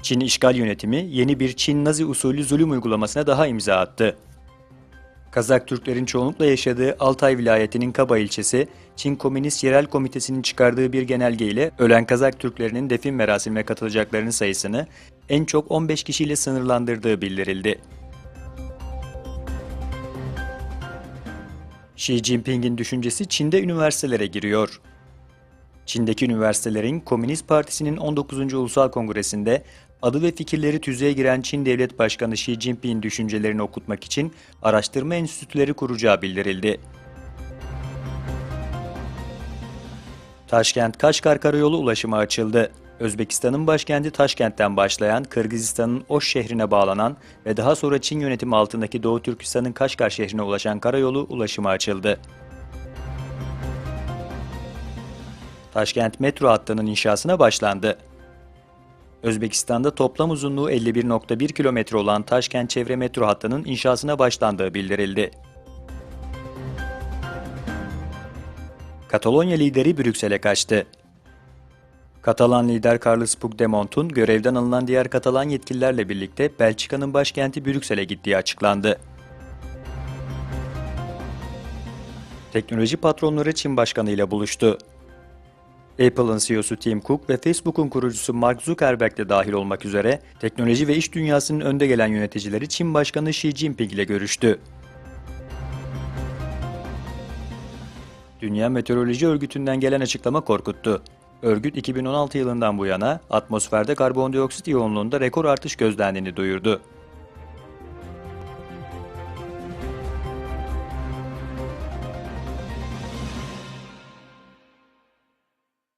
Çin işgal yönetimi yeni bir Çin-Nazi usulü zulüm uygulamasına daha imza attı. Kazak Türklerin çoğunlukla yaşadığı Altay vilayetinin Kaba ilçesi, Çin Komünist Yerel Komitesi'nin çıkardığı bir genelge ile ölen Kazak Türklerinin defin merasimine katılacaklarının sayısını en çok 15 kişiyle sınırlandırdığı bildirildi. Xi Jinping'in düşüncesi Çin'de üniversitelere giriyor. Çin'deki üniversitelerin Komünist Partisi'nin 19. Ulusal Kongresi'nde adı ve fikirleri tüzüğe giren Çin Devlet Başkanı Xi Jinping'in düşüncelerini okutmak için araştırma enstitüleri kuracağı bildirildi. Taşkent-Kaşgar Karayolu ulaşımı açıldı. Özbekistan'ın başkenti Taşkent'ten başlayan, Kırgızistan'ın Oş şehrine bağlanan ve daha sonra Çin yönetimi altındaki Doğu Türkistan'ın Kaşgar şehrine ulaşan karayolu ulaşıma açıldı. Taşkent metro hattının inşasına başlandı. Özbekistan'da toplam uzunluğu 51,1 kilometre olan Taşkent çevre metro hattının inşasına başlandığı bildirildi. Katalonya lideri Brüksel'e kaçtı. Katalan lider Carles Puigdemont'un görevden alınan diğer Katalan yetkililerle birlikte Belçika'nın başkenti Brüksel'e gittiği açıklandı. Teknoloji patronları Çin Başkanı ile buluştu. Apple'ın CEO'su Tim Cook ve Facebook'un kurucusu Mark Zuckerberg de dahil olmak üzere teknoloji ve iş dünyasının önde gelen yöneticileri Çin Başkanı Xi Jinping ile görüştü. Dünya Meteoroloji Örgütü'nden gelen açıklama korkuttu. Örgüt 2016 yılından bu yana atmosferde karbondioksit yoğunluğunda rekor artış gözlendiğini duyurdu.